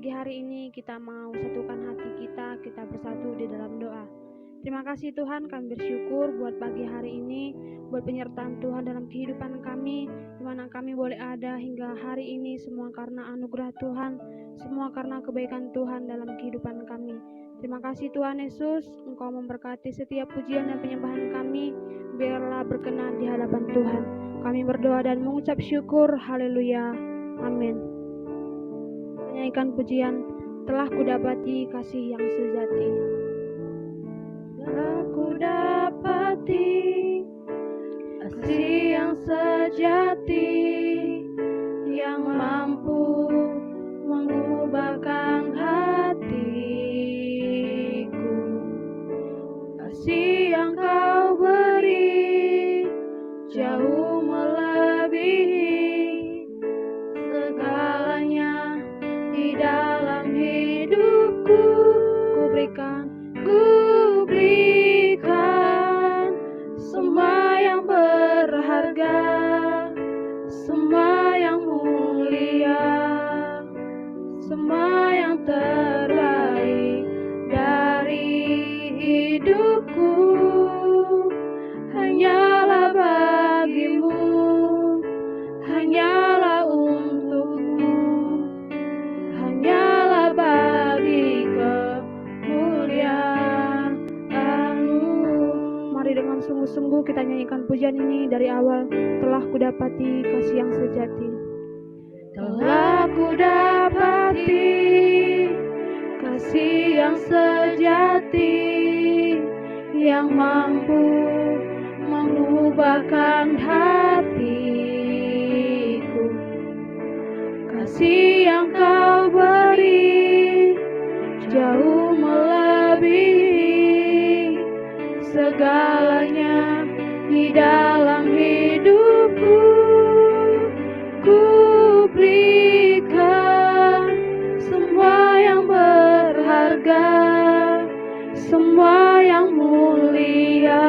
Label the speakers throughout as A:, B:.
A: pagi hari ini kita mau satukan hati kita bersatu di dalam doa. Terima kasih Tuhan, kami bersyukur buat pagi hari ini, buat penyertaan Tuhan dalam kehidupan kami, di mana kami boleh ada hingga hari ini, semua karena anugerah Tuhan, semua karena kebaikan Tuhan dalam kehidupan kami. Terima kasih Tuhan Yesus, Engkau memberkati setiap pujian dan penyembahan kami, biarlah berkenan di hadapan Tuhan. Kami berdoa dan mengucap syukur, haleluya, amin. Menyanyikan pujian, telah kudapati kasih yang sejati. Telah kudapati kasih yang sejati, yang mampu mengubahkan hatiku. Kasih yang kau beri jauh melebihi segalanya di dalam hidupku. Ku berikan semua yang berharga, semua yang mulia, semua yang terbaik dari hidupku. Hanyalah bagimu, hanyalah untukmu, hanyalah bagi kemuliaan-Mu. Mari dengan sungguh-sungguh kita nyanyikan pujian ini dari awal. Telah kudapati kasih yang sejati. Telah kudapati kasih yang sejati, yang mampu mengubahkan hatiku. Kasih yang kau beri jauh melebihi segalanya di dalam hidupku. Ku berikan semua yang berharga, semua yang mulia,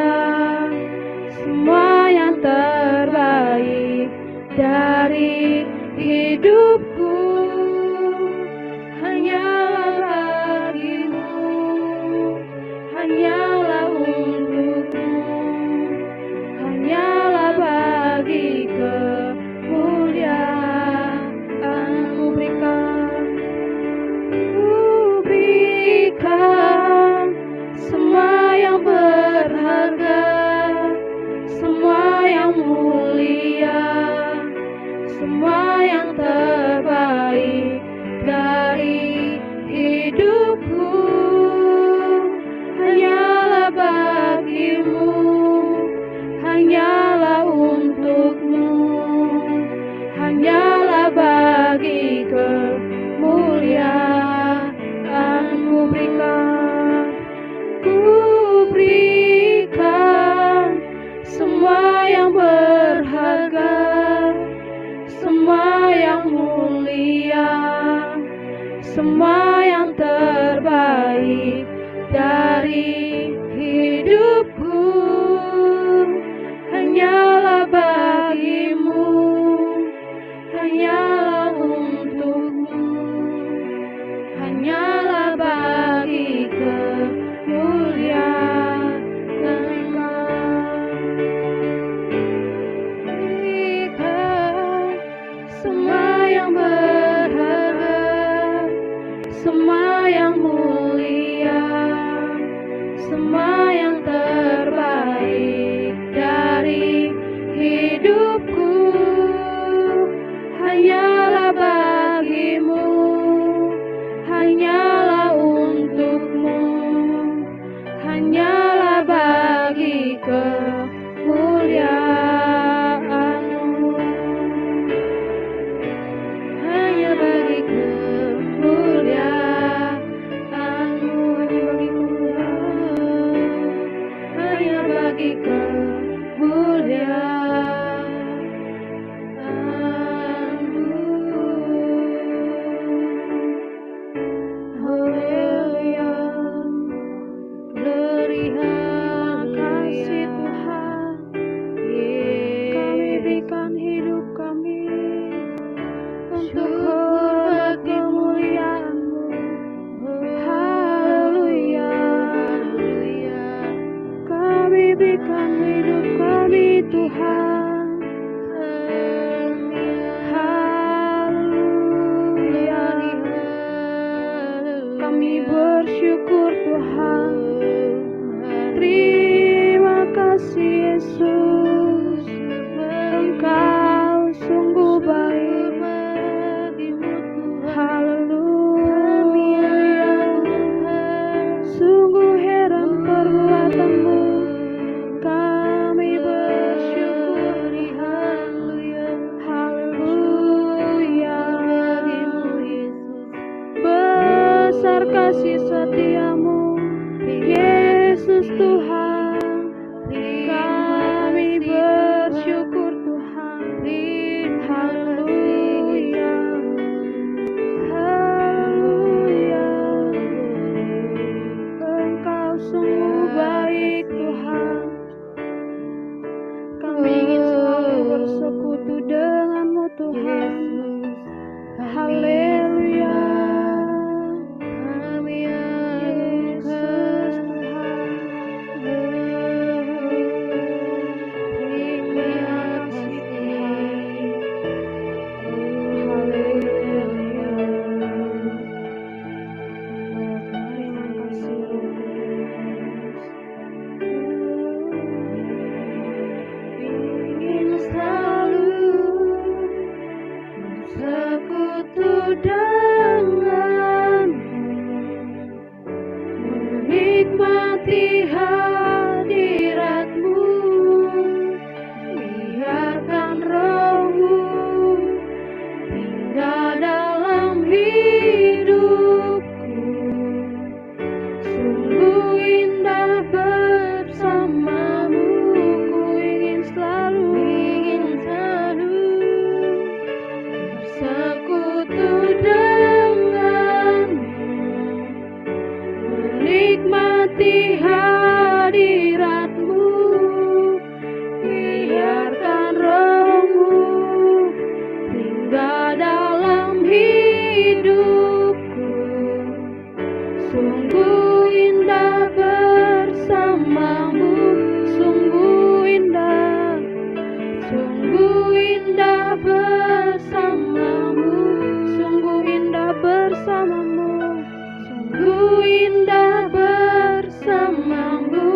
A: semua yang terbaik dari hidupku. Hanyalah bagimu, hanyalah untukmu, hanyalah bagi kemuliaan-Mu. Berikan semua yang berharga, semua yang mulia, semua yang terbaik dari hidupku. Hanyalah bagimu, hanyalah untukmu, hanyalah bagi kemuliaan-Mu. Ku berikan semua yang berharga, semua yang mulia, semua yang terbaik dari hidupku. Hanyalah bagimu, hanyalah untukmu, hanyalah bagi kemuliaan-Mu. Semua yang berharga, semua yang mulia, semua yang terbaik dari hidupku. Hanyalah bagimu, hanyalah untukmu, hanyalah bagi kemuliaan-Mu. Hanya bagi kemuliaan-Mu, hanya bagi kemuliaan-Mu. Haleluya, glory, haleluya. Tuhan. Haleluya. Kami bersyukur Tuhan. Terima kasih Yesus. Engkau sungguh baik. Haleluya. Sungguh heran perbuatanmu. Kami bersyukur Tuhan. Haleluya. Besar kasih setiamu Yesus Tuhan. Kami bersyukur Tuhan. Haleluya. Haleluya. Engkau sungguh baik Tuhan. Kami ingin selalu bersekutu denganmu Tuhan. Haleluya. Yesus Tuhan. Terima kasih Tuhan. Haleluya. Terima kasih Roh Kudus. Ingin selalu bersekutu denganmu, menikmati hadiratmu, biarkan rohmu tinggal dalam hidupku. Sungguh indah bersamamu. Ku ingin selalu bersekutu denganmu, menikmati hadiratmu, biarkan rohmu tinggal dalam hidupku. Sungguh indah bersamamu, sungguh indah bersamamu, sungguh indah bersamamu, sungguh indah bersamamu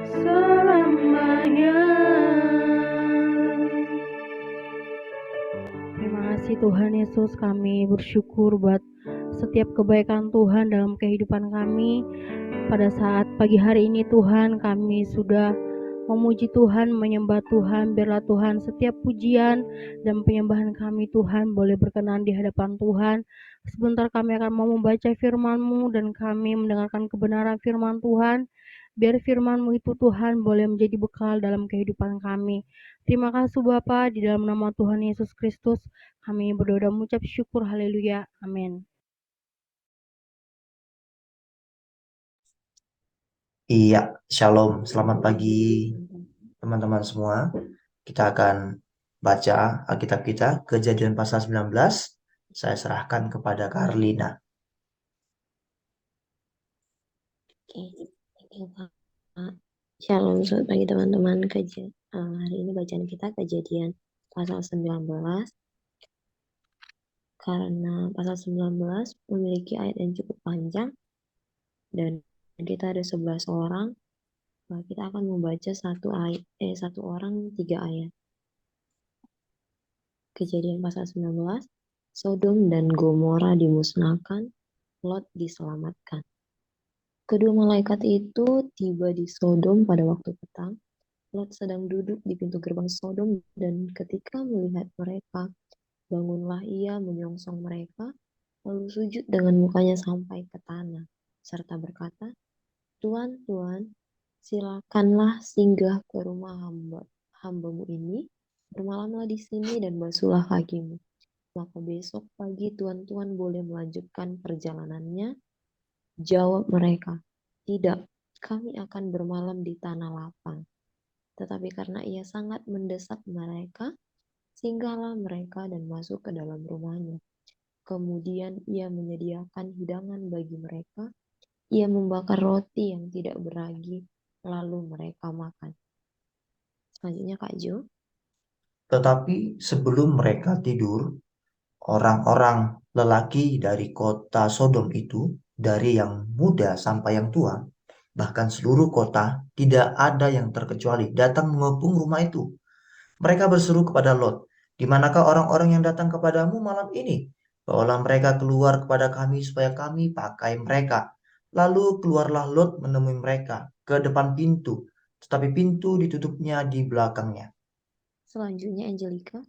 A: selamanya. Terima kasih Tuhan Yesus, kami bersyukur buat setiap kebaikan Tuhan dalam kehidupan kami. Pada saat pagi hari ini Tuhan, kami sudah memuji Tuhan, menyembah Tuhan. Biarlah Tuhan setiap pujian dan penyembahan kami Tuhan boleh berkenan di hadapan Tuhan. Sebentar kami akan mau membaca firman-Mu dan kami mendengarkan kebenaran firman Tuhan. Biar firman-Mu itu Tuhan boleh menjadi bekal dalam kehidupan kami. Terima kasih Bapa, di dalam nama Tuhan Yesus Kristus kami berdoa dan mengucap syukur. Haleluya. Amin.
B: Iya, shalom, selamat pagi teman-teman semua. Kita akan baca Alkitab kita, Kejadian pasal 19. Saya serahkan kepada Karlina.
C: Oke, thank you, Kak. Shalom, selamat pagi teman-teman. Hari ini bacaan kita Kejadian pasal 19. Karena pasal 19 memiliki ayat yang cukup panjang dan kita ada 11 orang, kita akan membaca satu orang 3 ayat. Kejadian pasal 19, Sodom dan Gomora dimusnahkan, Lot diselamatkan. Kedua malaikat itu tiba di Sodom pada waktu petang. Lot sedang duduk di pintu gerbang Sodom, dan ketika melihat mereka, bangunlah ia menyongsong mereka, lalu sujud dengan mukanya sampai ke tanah, serta berkata, Tuan, Tuan, silakanlah singgah ke rumah hambamu ini, bermalamlah di sini dan basuhlah kakimu. Maka besok pagi tuan-tuan boleh melanjutkan perjalanannya. Jawab mereka, tidak, kami akan bermalam di tanah lapang. Tetapi karena ia sangat mendesak mereka, singgahlah mereka dan masuk ke dalam rumahnya. Kemudian ia menyediakan hidangan bagi mereka. Ia membakar roti yang tidak beragi, lalu mereka makan. Selanjutnya Kak Jo.
B: Tetapi sebelum mereka tidur, orang-orang lelaki dari kota Sodom itu, dari yang muda sampai yang tua, bahkan seluruh kota, tidak ada yang terkecuali datang mengepung rumah itu. Mereka berseru kepada Lot, "Di manakah orang-orang yang datang kepadamu malam ini? Bawalah mereka keluar kepada kami supaya kami pakai mereka." Lalu keluarlah Lot menemui mereka ke depan pintu, tetapi pintu ditutupnya di belakangnya.
C: Selanjutnya Angelica.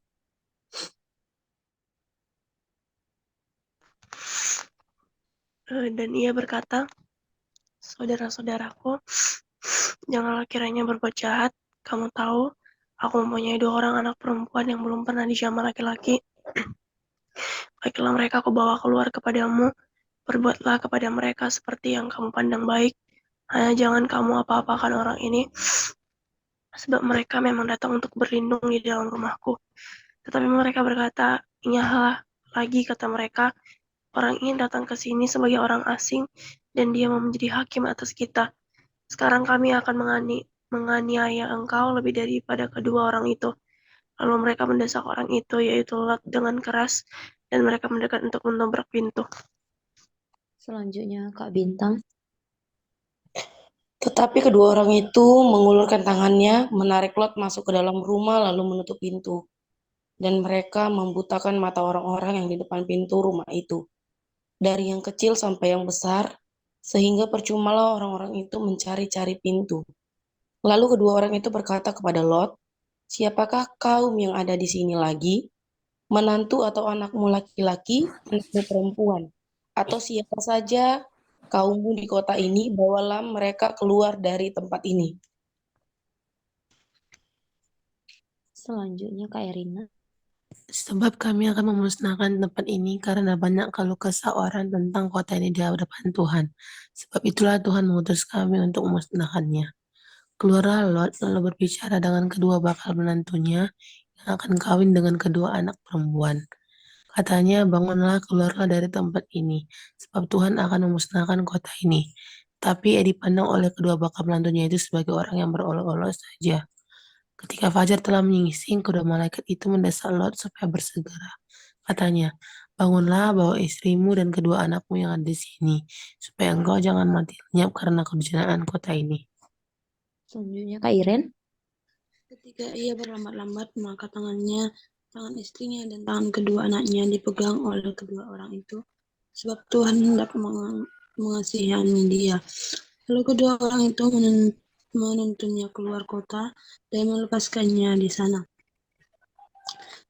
D: Dan ia berkata, "Saudara-saudaraku, janganlah kiranya berbuat jahat. Kamu tahu, aku mempunyai 2 orang anak perempuan yang belum pernah dijamah laki-laki. Baiklah mereka aku bawa keluar kepadamu. Berbuatlah kepada mereka seperti yang kamu pandang baik. Hanya jangan kamu apa-apakan orang ini, sebab mereka memang datang untuk berlindung di dalam rumahku." Tetapi mereka berkata, "Ingatlah lagi," kata mereka, "orang ini datang ke sini sebagai orang asing, dan dia mau menjadi hakim atas kita. Sekarang kami akan menganiaya engkau lebih daripada kedua orang itu." Lalu mereka mendesak orang itu, yaitu Lot, dengan keras, dan mereka mendekat untuk mendobrak pintu.
C: Selanjutnya Kak Bintang.
E: Tetapi kedua orang itu mengulurkan tangannya, menarik Lot masuk ke dalam rumah lalu menutup pintu. Dan mereka membutakan mata orang-orang yang di depan pintu rumah itu, dari yang kecil sampai yang besar, sehingga percumalah orang-orang itu mencari-cari pintu. Lalu kedua orang itu berkata kepada Lot, "Siapakah kaum yang ada di sini lagi? Menantu atau anakmu laki-laki, anakmu perempuan, atau siapa saja kaummu di kota ini, bawalah mereka keluar dari tempat ini."
C: Selanjutnya Kak Erina.
F: Sebab kami akan memusnahkan tempat ini karena banyak keluh kesah orang tentang kota ini di hadapan Tuhan. Sebab itulah Tuhan mengutus kami untuk memusnahkannya. Keluarlah Lot lalu berbicara dengan kedua bakal menantunya yang akan kawin dengan kedua anak perempuan. Katanya, "Bangunlah, keluarlah dari tempat ini, sebab Tuhan akan memusnahkan kota ini." Tapi ia dipandang oleh kedua bakal menantunya itu sebagai orang yang berolok-olok saja. Ketika fajar telah menyingsing, kedua malaikat itu mendesak Lot supaya bersegera. Katanya, "Bangunlah, bawa istrimu dan kedua anakmu yang ada di sini, supaya engkau jangan mati lenyap karena kedurjanaan kota ini."
C: Selanjutnya Kak Iren.
G: Ketika ia berlambat-lambat, maka tangannya, tangan istrinya, dan tangan kedua anaknya dipegang oleh kedua orang itu, sebab Tuhan hendak mengasihani dia. Lalu kedua orang itu menuntunnya keluar kota dan melepaskannya di sana.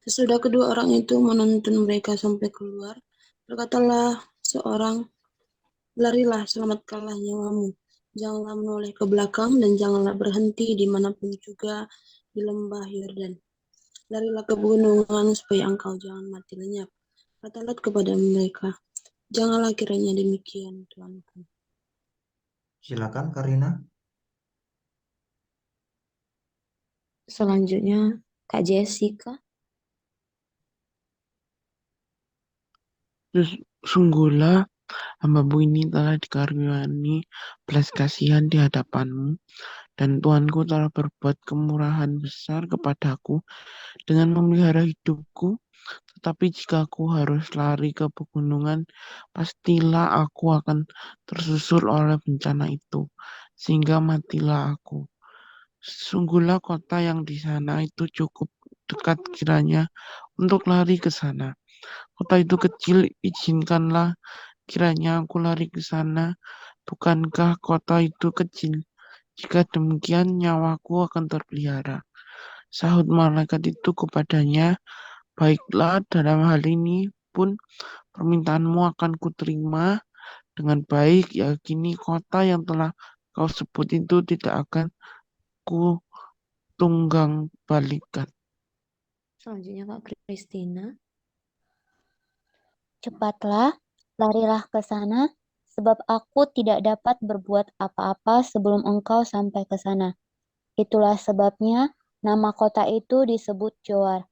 G: Sesudah kedua orang itu menuntun mereka sampai keluar, berkatalah seorang, "Larilah, selamatkanlah nyawamu. Janganlah menoleh ke belakang dan janganlah berhenti dimanapun juga di lembah Yordan. Larilah ke pegunungan supaya engkau jangan mati lenyap." Kata Lot kepada mereka, "Janganlah kiranya demikian, Tuanku."
B: Silakan Karina.
C: Selanjutnya Kak Jessica.
H: Sungguhlah hamba-Mu ini telah dikaruniai belas kasihan di hadapan-Mu, dan Tuanku telah berbuat kemurahan besar kepadaku dengan memelihara hidupku. Tetapi jika aku harus lari ke pegunungan, pastilah aku akan tersusul oleh bencana itu, sehingga matilah aku. Sungguhlah kota yang di sana itu cukup dekat kiranya untuk lari ke sana. Kota itu kecil, izinkanlah kiranya aku lari ke sana. Bukankah kota itu kecil? Jika demikian, nyawaku akan terpelihara. Sahut malaikat itu kepadanya, "Baiklah, dalam hal ini pun permintaanmu akan kuterima dengan baik. Yakini kota yang telah kau sebut itu tidak akan kutunggang balikan."
C: Selanjutnya Kak Christina.
I: Cepatlah, larilah ke sana, sebab aku tidak dapat berbuat apa-apa sebelum engkau sampai ke sana. Itulah sebabnya nama kota itu disebut Zoar.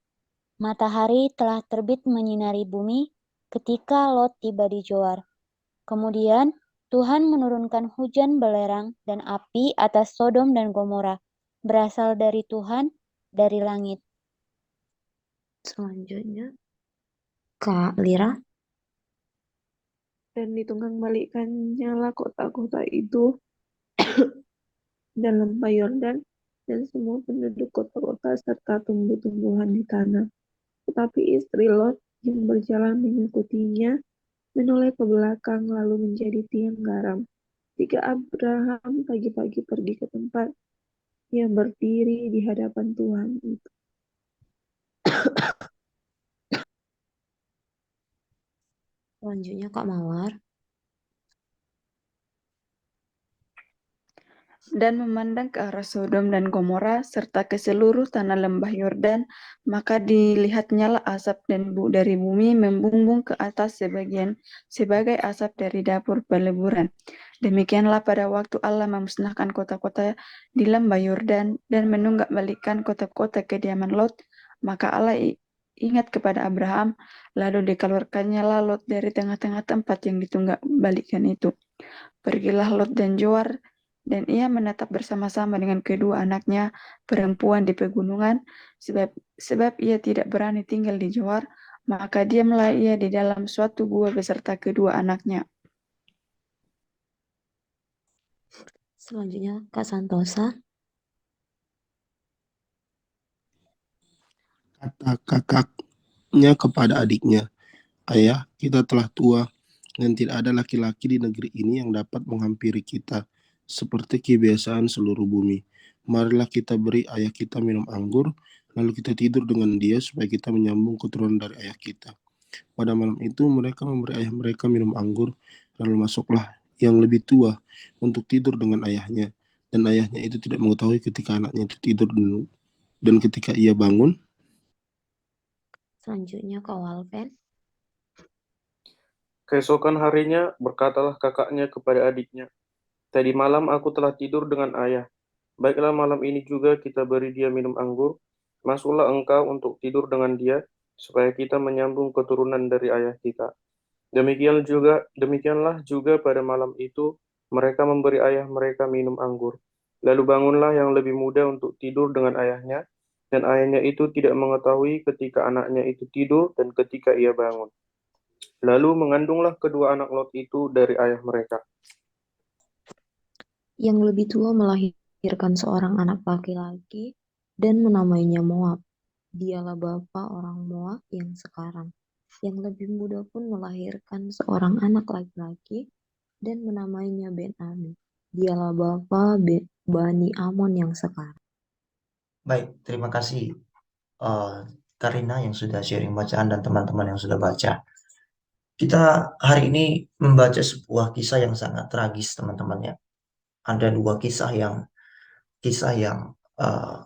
I: Matahari telah terbit menyinari bumi ketika Lot tiba di Zoar. Kemudian Tuhan menurunkan hujan belerang dan api atas Sodom dan Gomora, berasal dari Tuhan dari langit.
C: Selanjutnya, Kak Lira.
J: Dan ditunggang-balikkannya lah kota-kota itu dan lembah Yordan dan semua penduduk kota-kota serta tumbuh-tumbuhan di tanah. Tetapi istri Lot yang berjalan mengikutinya menoleh ke belakang lalu menjadi tiang garam. Ketika Abraham pagi-pagi pergi ke tempat yang berdiri di hadapan Tuhan itu.
C: Selanjutnya Kak Mawar.
K: Dan memandang ke arah Sodom dan Gomora serta ke seluruh tanah lembah Yordan, maka dilihatnya asap dan dari bumi membumbung ke atas sebagai asap dari dapur peleburan. Demikianlah pada waktu Allah memusnahkan kota-kota di lembah Yordan dan menunggak-balikkan kota-kota kediaman Lot, maka Allah ingat kepada Abraham, lalu dikeluarkannya Lot dari tengah-tengah tempat yang ditunggak-balikkan itu. Pergilah Lot dan Zoar, dan ia menetap bersama-sama dengan kedua anaknya perempuan di pegunungan, sebab ia tidak berani tinggal di Zoar, maka diamlah ia di dalam suatu gua beserta kedua anaknya.
C: Selanjutnya Kak Santosa.
L: Kata kakaknya kepada adiknya, "Ayah, kita telah tua, dan tidak ada laki-laki di negeri ini yang dapat menghampiri kita, seperti kebiasaan seluruh bumi. Marilah kita beri ayah kita minum anggur, lalu kita tidur dengan dia supaya kita menyambung keturunan dari ayah kita." Pada malam itu mereka memberi ayah mereka minum anggur, lalu masuklah yang lebih tua untuk tidur dengan ayahnya. Dan ayahnya itu tidak mengetahui ketika anaknya itu tidur, dan ketika ia bangun,
C: Selanjutnya Kak Walven.
M: Keesokan harinya berkatalah kakaknya kepada adiknya, "Tadi malam aku telah tidur dengan ayah. Baiklah malam ini juga kita beri dia minum anggur. Masuklah engkau untuk tidur dengan dia, supaya kita menyambung keturunan dari ayah kita." Demikianlah juga pada malam itu mereka memberi ayah mereka minum anggur. Lalu bangunlah yang lebih muda untuk tidur dengan ayahnya, dan ayahnya itu tidak mengetahui ketika anaknya itu tidur dan ketika ia bangun. Lalu mengandunglah kedua anak Lot itu dari ayah mereka.
C: Yang lebih tua melahirkan seorang anak laki-laki dan menamainya Moab. Dialah bapa orang Moab yang sekarang. Yang lebih muda pun melahirkan seorang anak laki-laki dan menamainya Ben-Ami. Dialah bapa Bani Amon yang sekarang.
B: Baik, terima kasih Karina yang sudah sharing bacaan dan teman-teman yang sudah baca. Kita hari ini membaca sebuah kisah yang sangat tragis, teman-teman ya. Ada dua kisah yang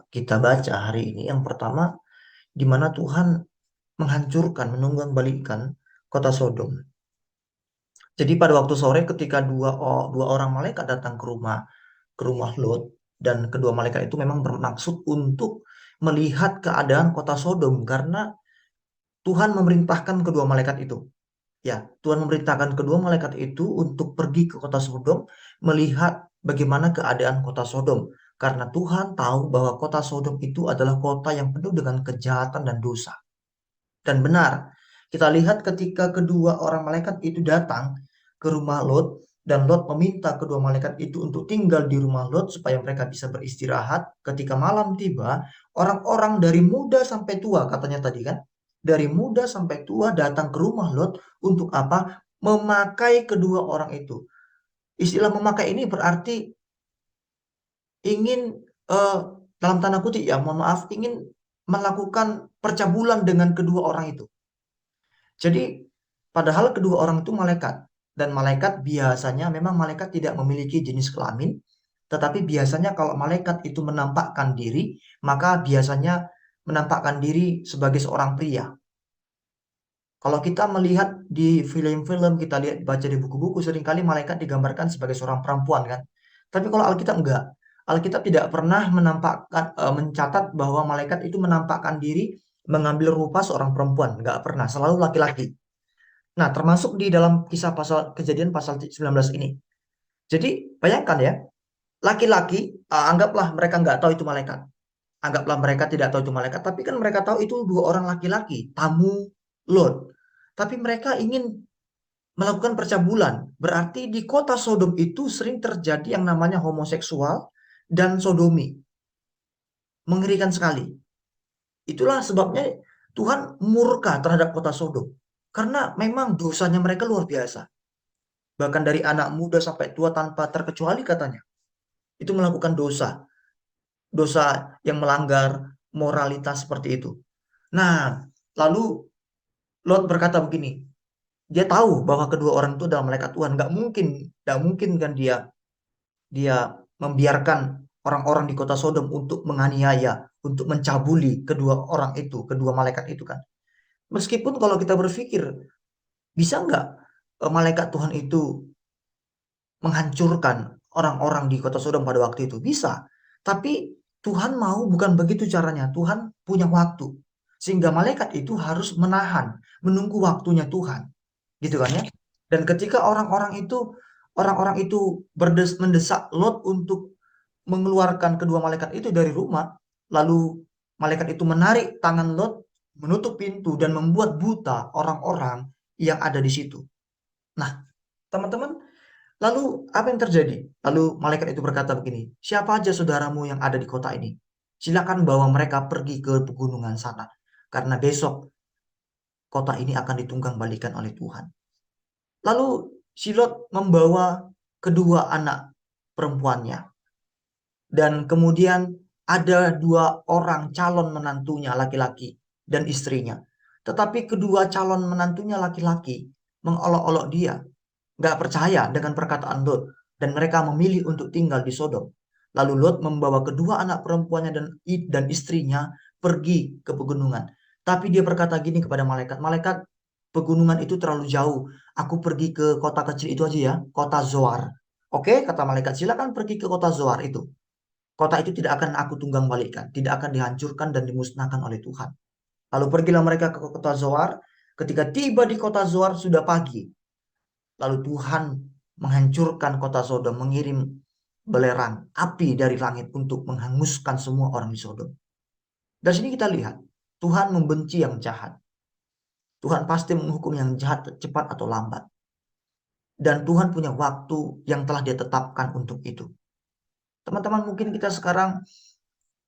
B: kita baca hari ini. Yang pertama, di mana Tuhan menghancurkan, menunggang-balikkan kota Sodom. Jadi pada waktu sore ketika dua orang malaikat datang ke rumah Lot, dan kedua malaikat itu memang bermaksud untuk melihat keadaan kota Sodom, karena Tuhan memerintahkan kedua malaikat itu. Ya, Tuhan memerintahkan kedua malaikat itu untuk pergi ke kota Sodom, melihat bagaimana keadaan kota Sodom. Karena Tuhan tahu bahwa kota Sodom itu adalah kota yang penuh dengan kejahatan dan dosa. Dan benar, kita lihat ketika kedua orang malaikat itu datang ke rumah Lot, dan Lot meminta kedua malaikat itu untuk tinggal di rumah Lot supaya mereka bisa beristirahat. Ketika malam tiba, orang-orang dari muda sampai tua, katanya tadi kan, dari muda sampai tua datang ke rumah Lot untuk apa? Memakai kedua orang itu. Istilah memakai ini berarti ingin dalam tanda kutip ya, mohon maaf, ingin melakukan percabulan dengan kedua orang itu. Jadi padahal kedua orang itu malaikat, dan malaikat biasanya memang malaikat tidak memiliki jenis kelamin, tetapi biasanya kalau malaikat itu menampakkan diri, maka biasanya menampakkan diri sebagai seorang pria. Kalau kita melihat di film-film, kita lihat baca di buku-buku, seringkali malaikat digambarkan sebagai seorang perempuan kan. Tapi kalau Alkitab enggak. Alkitab tidak pernah mencatat bahwa malaikat itu menampakkan diri mengambil rupa seorang perempuan, enggak pernah, selalu laki-laki. Nah, termasuk di dalam kisah Kejadian pasal 19 ini. Jadi bayangkan ya, laki-laki, anggaplah mereka nggak tahu itu malaikat. Anggaplah mereka tidak tahu itu malaikat, tapi kan mereka tahu itu 2 orang laki-laki, tamu Lot. Tapi mereka ingin melakukan percabulan. Berarti di kota Sodom itu sering terjadi yang namanya homoseksual dan sodomi. Mengerikan sekali. Itulah sebabnya Tuhan murka terhadap kota Sodom. Karena memang dosanya mereka luar biasa. Bahkan dari anak muda sampai tua tanpa terkecuali katanya. Itu melakukan dosa. Dosa yang melanggar moralitas seperti itu. Nah, lalu Lot berkata begini. Dia tahu bahwa kedua orang itu adalah malaikat Tuhan. Nggak mungkin kan dia membiarkan orang-orang di kota Sodom untuk menganiaya, untuk mencabuli kedua orang itu, kedua malaikat itu kan. Meskipun kalau kita berpikir, bisa nggak malaikat Tuhan itu menghancurkan orang-orang di kota Sodom pada waktu itu? Bisa. Tapi Tuhan mau bukan begitu caranya. Tuhan punya waktu. Sehingga malaikat itu harus menahan, menunggu waktunya Tuhan. Gitu kan ya. Dan ketika orang-orang itu mendesak Lot untuk mengeluarkan kedua malaikat itu dari rumah, lalu malaikat itu menarik tangan Lot, menutup pintu dan membuat buta orang-orang yang ada di situ. Nah, teman-teman, lalu apa yang terjadi? Lalu malaikat itu berkata begini, siapa aja saudaramu yang ada di kota ini? Silakan bawa mereka pergi ke pegunungan sana. Karena besok kota ini akan ditunggang balikan oleh Tuhan. Lalu si Lot membawa kedua anak perempuannya. Dan kemudian ada 2 orang calon menantunya laki-laki dan istrinya. Tetapi kedua calon menantunya laki-laki mengolok-olok dia. Gak percaya dengan perkataan Lot. Dan mereka memilih untuk tinggal di Sodom. Lalu Lot membawa kedua anak perempuannya dan istrinya pergi ke pegunungan. Tapi dia berkata gini kepada malaikat. Malaikat, pegunungan itu terlalu jauh. Aku pergi ke kota kecil itu aja ya. Kota Zoar. Oke, kata malaikat. Silakan pergi ke kota Zoar itu. Kota itu tidak akan aku tunggang balikan. Tidak akan dihancurkan dan dimusnahkan oleh Tuhan. Lalu pergilah mereka ke kota Zoar. Ketika tiba di kota Zoar sudah pagi. Lalu Tuhan menghancurkan kota Sodom, mengirim belerang api dari langit untuk menghanguskan semua orang di Sodom. Dari sini kita lihat, Tuhan membenci yang jahat. Tuhan pasti menghukum yang jahat cepat atau lambat. Dan Tuhan punya waktu yang telah dia tetapkan untuk itu. Teman-teman, mungkin kita sekarang,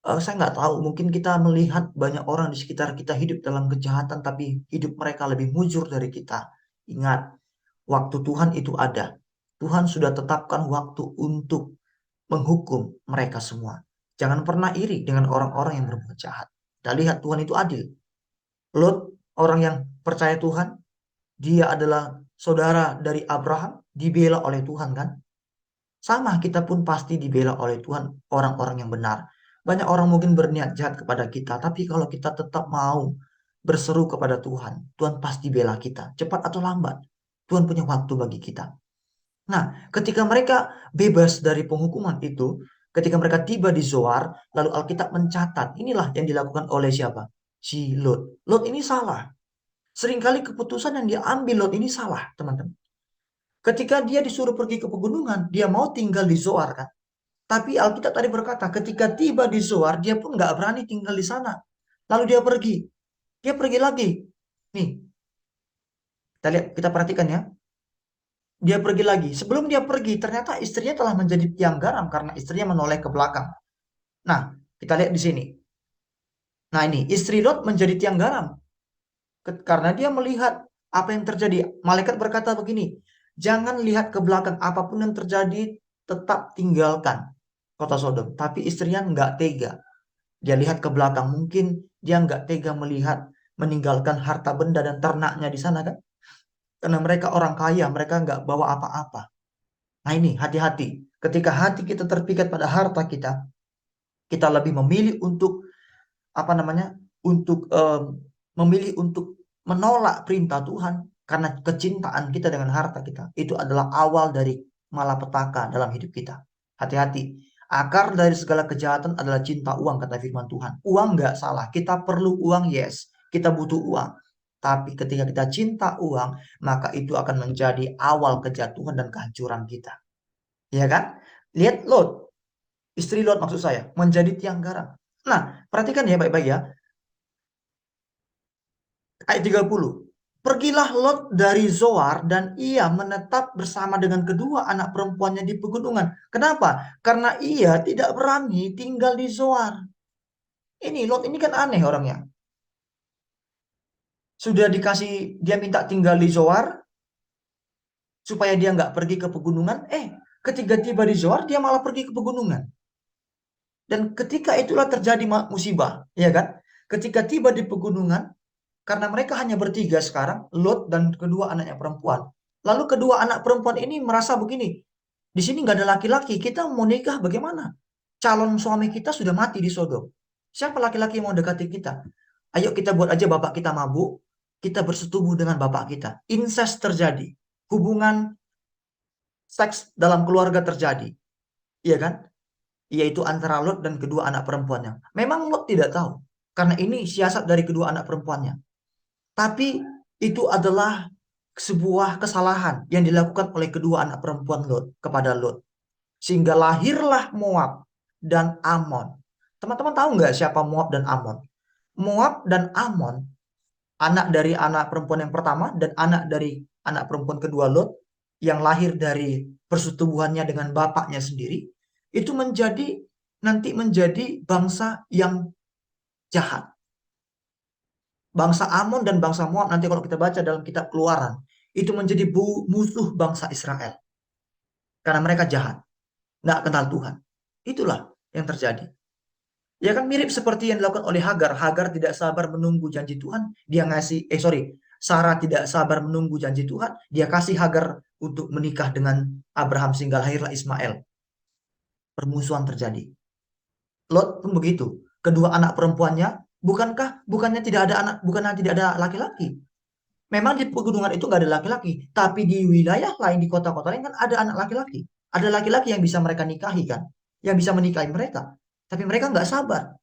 B: saya nggak tahu, mungkin kita melihat banyak orang di sekitar kita hidup dalam kejahatan, tapi hidup mereka lebih mujur dari kita. Ingat, waktu Tuhan itu ada. Tuhan sudah tetapkan waktu untuk menghukum mereka semua. Jangan pernah iri dengan orang-orang yang berbuat jahat. Kita lihat Tuhan itu adil. Lot, orang yang percaya Tuhan, dia adalah saudara dari Abraham, dibela oleh Tuhan kan? Sama, kita pun pasti dibela oleh Tuhan, orang-orang yang benar. Banyak orang mungkin berniat jahat kepada kita, tapi kalau kita tetap mau berseru kepada Tuhan, Tuhan pasti bela kita, cepat atau lambat. Tuhan punya waktu bagi kita. Nah, ketika mereka bebas dari penghukuman itu, ketika mereka tiba di Zoar, lalu Alkitab mencatat, inilah yang dilakukan oleh siapa? Si Lot. Lot ini salah. Seringkali keputusan yang dia ambil Lot ini salah, teman-teman. Ketika dia disuruh pergi ke pegunungan, dia mau tinggal di Zoar kan. Tapi Alkitab tadi berkata, ketika tiba di Zoar, dia pun nggak berani tinggal di sana. Lalu dia pergi. Dia pergi lagi. Nih, kita lihat, kita perhatikan ya. Dia pergi lagi. Sebelum dia pergi, ternyata istrinya telah menjadi tiang garam karena istrinya menoleh ke belakang. Nah, kita lihat di sini. Nah, ini istri Lot menjadi tiang garam karena dia melihat apa yang terjadi. Malaikat berkata begini, jangan lihat ke belakang, apapun yang terjadi tetap tinggalkan kota Sodom. Tapi istrinya nggak tega. Dia lihat ke belakang, mungkin dia nggak tega melihat meninggalkan harta benda dan ternaknya di sana kan. Karena mereka orang kaya, mereka nggak bawa apa-apa. Nah ini, hati-hati. Ketika hati kita terpikat pada harta kita lebih memilih untuk memilih untuk menolak perintah Tuhan karena kecintaan kita dengan harta kita. Itu adalah awal dari malapetaka dalam hidup kita. Hati-hati. Akar dari segala kejahatan adalah cinta uang, kata firman Tuhan. Uang nggak salah. Kita perlu uang, yes. Kita butuh uang. Tapi ketika kita cinta uang, maka itu akan menjadi awal kejatuhan dan kehancuran kita. Ya kan? Lihat Lot. Istri Lot maksud saya. Menjadi tiang garam. Nah, perhatikan ya baik-baik ya. Ayat 30. Pergilah Lot dari Zoar dan ia menetap bersama dengan kedua anak perempuannya di pegunungan. Kenapa? Karena ia tidak berani tinggal di Zoar. Ini Lot ini kan aneh orangnya. Sudah dikasih, dia minta tinggal di Zoar supaya dia nggak pergi ke pegunungan. Ketika tiba di Zoar dia malah pergi ke pegunungan. Dan ketika itulah terjadi musibah, ya kan? Ketika tiba di pegunungan, karena mereka hanya bertiga sekarang, Lot dan kedua anaknya perempuan. Lalu kedua anak perempuan ini merasa begini, di sini nggak ada laki-laki, kita mau nikah bagaimana? Calon suami kita sudah mati di Sodom. Siapa laki-laki yang mau dekati kita? Ayo kita buat aja bapak kita mabuk, kita bersetubuh dengan bapak kita. Incest terjadi. Hubungan seks dalam keluarga terjadi. Iya kan? Yaitu antara Lot dan kedua anak perempuannya. Memang Lot tidak tahu. Karena ini siasat dari kedua anak perempuannya. Tapi itu adalah sebuah kesalahan yang dilakukan oleh kedua anak perempuan Lot kepada Lot. Sehingga lahirlah Moab dan Amon. Teman-teman tahu nggak siapa Moab dan Amon? Moab dan Amon, anak dari anak perempuan yang pertama dan anak dari anak perempuan kedua Lot, yang lahir dari persetubuhannya dengan bapaknya sendiri, itu nanti menjadi bangsa yang jahat. Bangsa Amon dan bangsa Moab nanti kalau kita baca dalam kitab Keluaran, itu menjadi musuh bangsa Israel. Karena mereka jahat, nggak kenal Tuhan. Itulah yang terjadi. Ya kan mirip seperti yang dilakukan oleh Hagar. Hagar tidak sabar menunggu janji Tuhan. Sarah tidak sabar menunggu janji Tuhan. Dia kasih Hagar untuk menikah dengan Abraham sehingga lahirlah Ismail. Permusuhan terjadi. Lot pun begitu. Kedua anak perempuannya, bukannya tidak ada laki-laki. Memang di pegunungan itu nggak ada laki-laki, tapi di wilayah lain, di kota-kota lain kan ada anak laki-laki. Ada laki-laki yang bisa mereka nikahi kan, yang bisa menikahi mereka. Tapi mereka nggak sabar.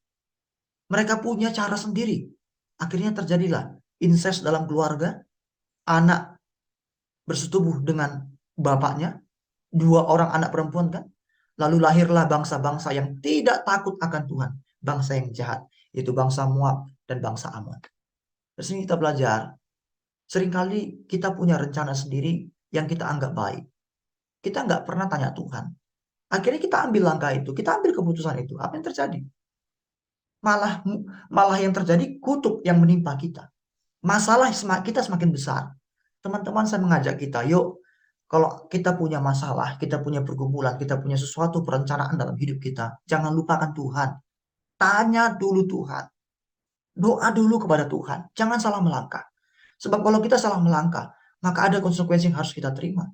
B: Mereka punya cara sendiri. Akhirnya terjadilah incest dalam keluarga, anak bersetubuh dengan bapaknya, 2 orang anak perempuan kan. Lalu lahirlah bangsa-bangsa yang tidak takut akan Tuhan, bangsa yang jahat, yaitu bangsa Moab dan bangsa Amon. Dari sini kita belajar, seringkali kita punya rencana sendiri yang kita anggap baik. Kita nggak pernah tanya Tuhan. Akhirnya kita ambil langkah itu, kita ambil keputusan itu. Apa yang terjadi? Malah yang terjadi kutuk yang menimpa kita. Masalah kita semakin besar. Teman-teman, saya mengajak kita, yuk, kalau kita punya masalah, kita punya pergumulan, kita punya sesuatu perencanaan dalam hidup kita, jangan lupakan Tuhan. Tanya dulu Tuhan. Doa dulu kepada Tuhan. Jangan salah melangkah. Sebab kalau kita salah melangkah, maka ada konsekuensi yang harus kita terima.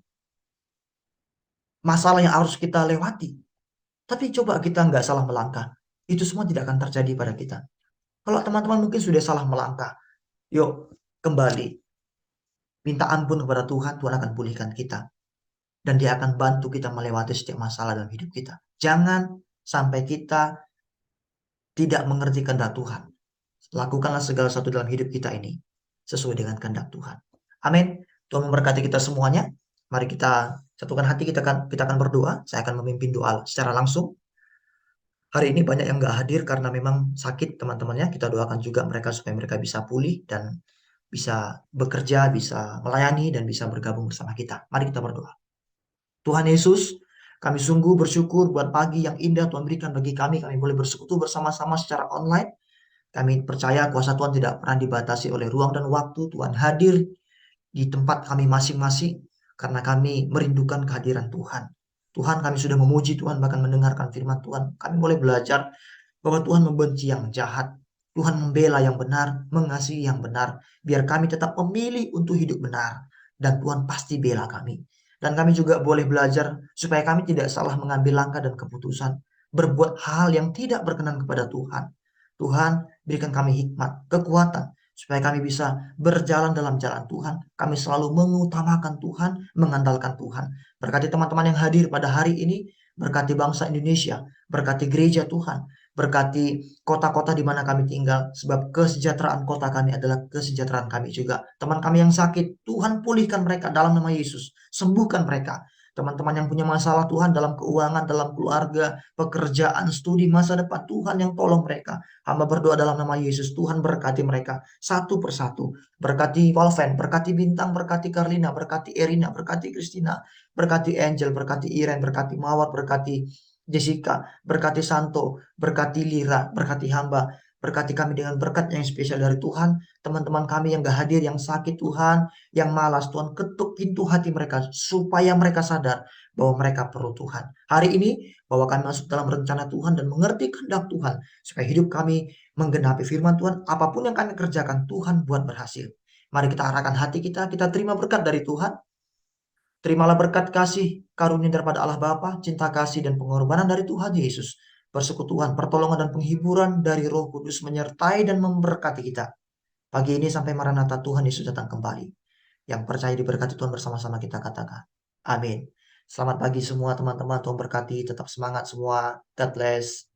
B: Masalah yang harus kita lewati. Tapi coba kita nggak salah melangkah. Itu semua tidak akan terjadi pada kita. Kalau teman-teman mungkin sudah salah melangkah, yuk kembali. Minta ampun kepada Tuhan, Tuhan akan pulihkan kita. Dan dia akan bantu kita melewati setiap masalah dalam hidup kita. Jangan sampai kita tidak mengerti kehendak Tuhan. Lakukanlah segala sesuatu dalam hidup kita ini sesuai dengan kehendak Tuhan. Amin. Tuhan memberkati kita semuanya. Mari kita satukan hati, kita akan berdoa. Saya akan memimpin doa secara langsung. Hari ini banyak yang nggak hadir karena memang sakit teman-temannya. Kita doakan juga mereka supaya mereka bisa pulih dan bisa bekerja, bisa melayani, dan bisa bergabung bersama kita. Mari kita berdoa. Tuhan Yesus, kami sungguh bersyukur buat pagi yang indah Tuhan berikan bagi kami. Kami boleh bersekutu bersama-sama secara online. Kami percaya kuasa Tuhan tidak pernah dibatasi oleh ruang dan waktu. Tuhan hadir di tempat kami masing-masing karena kami merindukan kehadiran Tuhan. Tuhan, kami sudah memuji Tuhan, bahkan mendengarkan firman Tuhan. Kami boleh belajar bahwa Tuhan membenci yang jahat. Tuhan membela yang benar, mengasihi yang benar. Biar kami tetap memilih untuk hidup benar. Dan Tuhan pasti bela kami. Dan kami juga boleh belajar supaya kami tidak salah mengambil langkah dan keputusan. Berbuat hal yang tidak berkenan kepada Tuhan. Tuhan, berikan kami hikmat, kekuatan. Supaya kami bisa berjalan dalam jalan Tuhan. Kami selalu mengutamakan Tuhan, mengandalkan Tuhan. Berkati teman-teman yang hadir pada hari ini. Berkati bangsa Indonesia. Berkati gereja Tuhan. Berkati kota-kota di mana kami tinggal. Sebab kesejahteraan kota kami adalah kesejahteraan kami juga. Teman kami yang sakit, Tuhan pulihkan mereka dalam nama Yesus. Sembuhkan mereka. Teman-teman yang punya masalah Tuhan dalam keuangan, dalam keluarga, pekerjaan, studi, masa depan, Tuhan yang tolong mereka. Hamba berdoa dalam nama Yesus, Tuhan berkati mereka satu persatu. Berkati Walven, berkati Bintang, berkati Karlina, berkati Erina, berkati Christina, berkati Angel, berkati Iren, berkati Mawar, berkati Jessica, berkati Santo, berkati Lira, berkati hamba. Berkati kami dengan berkat yang spesial dari Tuhan. Teman-teman kami yang gak hadir, yang sakit Tuhan, yang malas, Tuhan ketuk pintu hati mereka supaya mereka sadar bahwa mereka perlu Tuhan. Hari ini bahwa kami masuk dalam rencana Tuhan dan mengerti kehendak Tuhan supaya hidup kami menggenapi firman Tuhan. Apapun yang kami kerjakan, Tuhan buat berhasil. Mari kita arahkan hati kita terima berkat dari Tuhan. Terimalah berkat kasih karunia daripada Allah Bapa, cinta kasih dan pengorbanan dari Tuhan Yesus, persekutuan, pertolongan dan penghiburan dari Roh Kudus menyertai dan memberkati kita. Pagi ini sampai Maranatha, Tuhan Yesus datang kembali. Yang percaya diberkati Tuhan bersama-sama kita katakan. Amin. Selamat pagi semua teman-teman. Tuhan berkati. Tetap semangat semua. God bless.